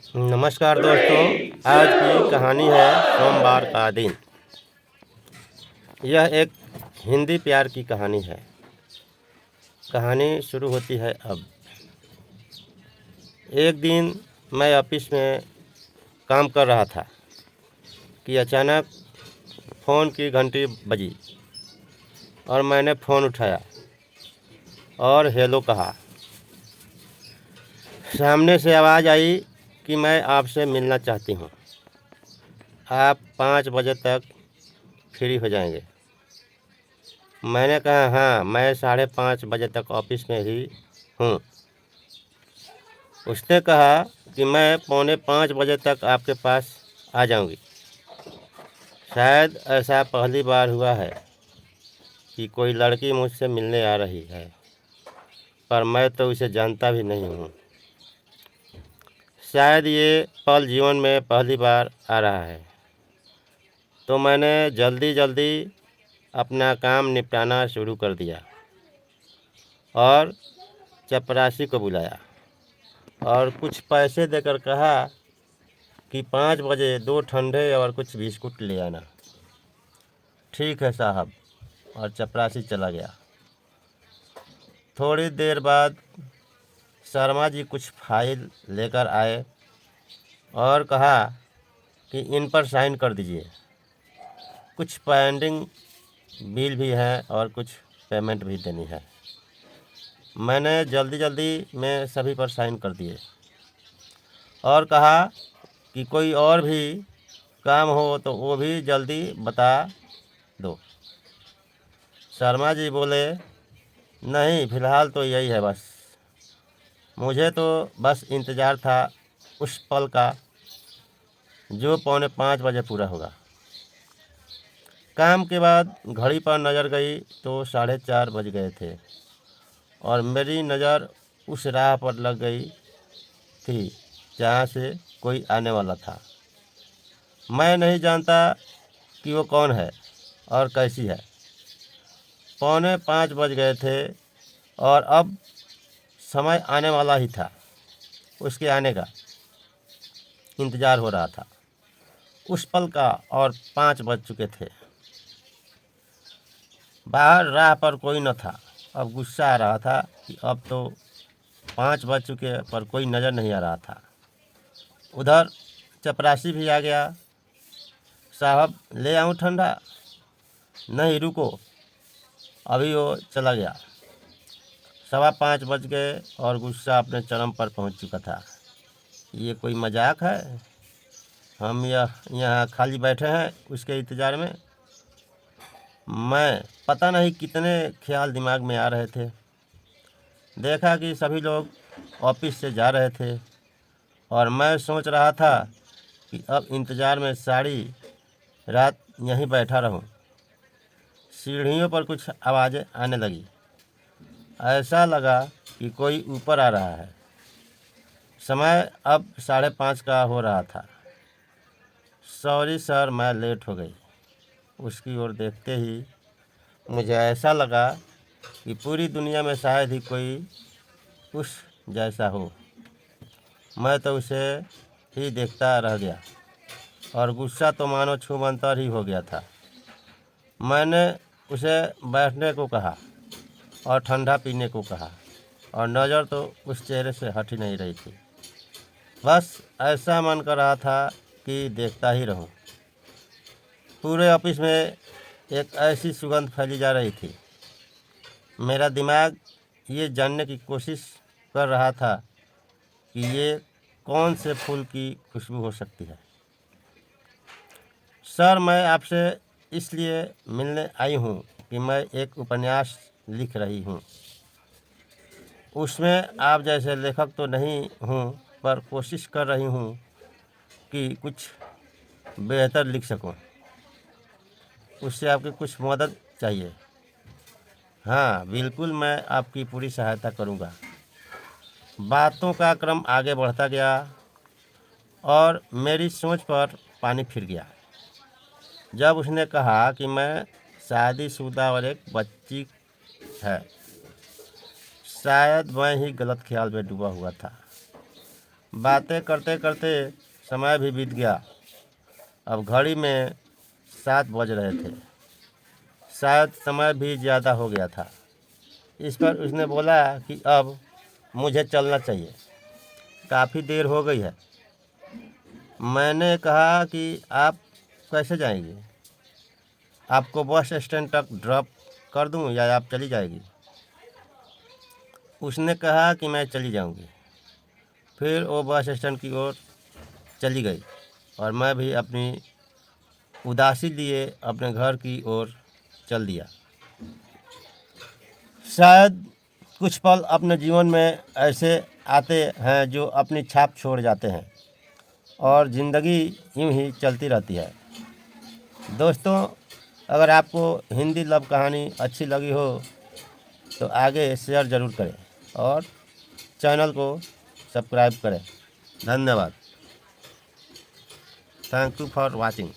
नमस्कार दोस्तों। आज की कहानी है सोमवार का दिन। यह एक हिंदी प्यार की कहानी है। कहानी शुरू होती है अब। एक दिन मैं ऑफिस में काम कर रहा था कि अचानक फ़ोन की घंटी बजी और मैंने फ़ोन उठाया और हेलो कहा। सामने से आवाज़ आई कि मैं आपसे मिलना चाहती हूँ। आप 5 बजे तक फ्री हो जाएंगे? मैंने कहा हाँ, मैं 5:30 बजे तक ऑफिस में ही हूँ। उसने कहा कि मैं 4:45 बजे तक आपके पास आ जाऊंगी। शायद ऐसा पहली बार हुआ है कि कोई लड़की मुझसे मिलने आ रही है, पर मैं तो उसे जानता भी नहीं हूँ। शायद ये पल जीवन में पहली बार आ रहा है। तो मैंने जल्दी जल्दी अपना काम निपटाना शुरू कर दिया और चपरासी को बुलाया और कुछ पैसे देकर कहा कि 5 बजे 2 ठंडे और कुछ बिस्कुट ले आना। ठीक है साहब, और चपरासी चला गया। थोड़ी देर बाद शर्मा जी कुछ फाइल लेकर आए और कहा कि इन पर साइन कर दीजिए। कुछ पेंडिंग बिल भी है और कुछ पेमेंट भी देनी है। मैंने जल्दी जल्दी में सभी पर साइन कर दिए और कहा कि कोई और भी काम हो तो वो भी जल्दी बता दो। शर्मा जी बोले, नहीं, फ़िलहाल तो यही है बस। मुझे तो बस इंतज़ार था उस पल का जो 4:45 बजे पूरा होगा। काम के बाद घड़ी पर नज़र गई तो 4:30 बज गए थे और मेरी नज़र उस राह पर लग गई थी जहाँ से कोई आने वाला था। मैं नहीं जानता कि वो कौन है और कैसी है। 4:45 बज गए थे और अब समय आने वाला ही था। उसके आने का इंतज़ार हो रहा था, उस पल का, और 5 बज चुके थे। बाहर राह पर कोई न था। अब गुस्सा आ रहा था कि अब तो 5 बज चुके पर कोई नज़र नहीं आ रहा था। उधर चपरासी भी आ गया। साहब, ले आऊँ ठंडा? नहीं, रुको, अभी वो चला गया। 5:15 बज गए और गुस्सा अपने चरम पर पहुंच चुका था। ये कोई मजाक है? हम यहाँ खाली बैठे हैं उसके इंतज़ार में। मैं पता नहीं कितने ख्याल दिमाग में आ रहे थे। देखा कि सभी लोग ऑफिस से जा रहे थे और मैं सोच रहा था कि अब इंतज़ार में सारी रात यहीं बैठा रहूं। सीढ़ियों पर कुछ आवाज़ें आने लगी। ऐसा लगा कि कोई ऊपर आ रहा है। समय अब 5:30 का हो रहा था। सॉरी सर, मैं लेट हो गई। उसकी ओर देखते ही मुझे ऐसा लगा कि पूरी दुनिया में शायद ही कोई उस जैसा हो। मैं तो उसे ही देखता रह गया और गुस्सा तो मानो छूमंतर ही हो गया था। मैंने उसे बैठने को कहा और ठंडा पीने को कहा और नज़र तो उस चेहरे से हट ही नहीं रही थी। बस ऐसा मन कर रहा था कि देखता ही रहूं। पूरे ऑफिस में एक ऐसी सुगंध फैली जा रही थी। मेरा दिमाग ये जानने की कोशिश कर रहा था कि ये कौन से फूल की खुशबू हो सकती है। सर, मैं आपसे इसलिए मिलने आई हूँ कि मैं एक उपन्यास लिख रही हूँ। उसमें आप जैसे लेखक तो नहीं हूँ, पर कोशिश कर रही हूँ कि कुछ बेहतर लिख सकूँ। उससे आपकी कुछ मदद चाहिए। हाँ बिल्कुल, मैं आपकी पूरी सहायता करूँगा। बातों का क्रम आगे बढ़ता गया और मेरी सोच पर पानी फिर गया जब उसने कहा कि मैं शादीशुदा और एक बच्ची है। शायद मैं ही गलत ख्याल में डूबा हुआ था। बातें करते करते समय भी बीत गया। अब घड़ी में 7 बज रहे थे। शायद समय भी ज़्यादा हो गया था। इस पर उसने बोला कि अब मुझे चलना चाहिए, काफ़ी देर हो गई है। मैंने कहा कि आप कैसे जाएंगे? आपको बस स्टैंड तक ड्रॉप कर दूं या आप चली जाएगी? उसने कहा कि मैं चली जाऊंगी। फिर वो बस स्टैंड की ओर चली गई और मैं भी अपनी उदासी लिए अपने घर की ओर चल दिया। शायद कुछ पल अपने जीवन में ऐसे आते हैं जो अपनी छाप छोड़ जाते हैं और ज़िंदगी यूं ही चलती रहती है। दोस्तों, अगर आपको हिंदी लव कहानी अच्छी लगी हो तो आगे शेयर ज़रूर करें और चैनल को सब्सक्राइब करें। धन्यवाद। Thank you for watching.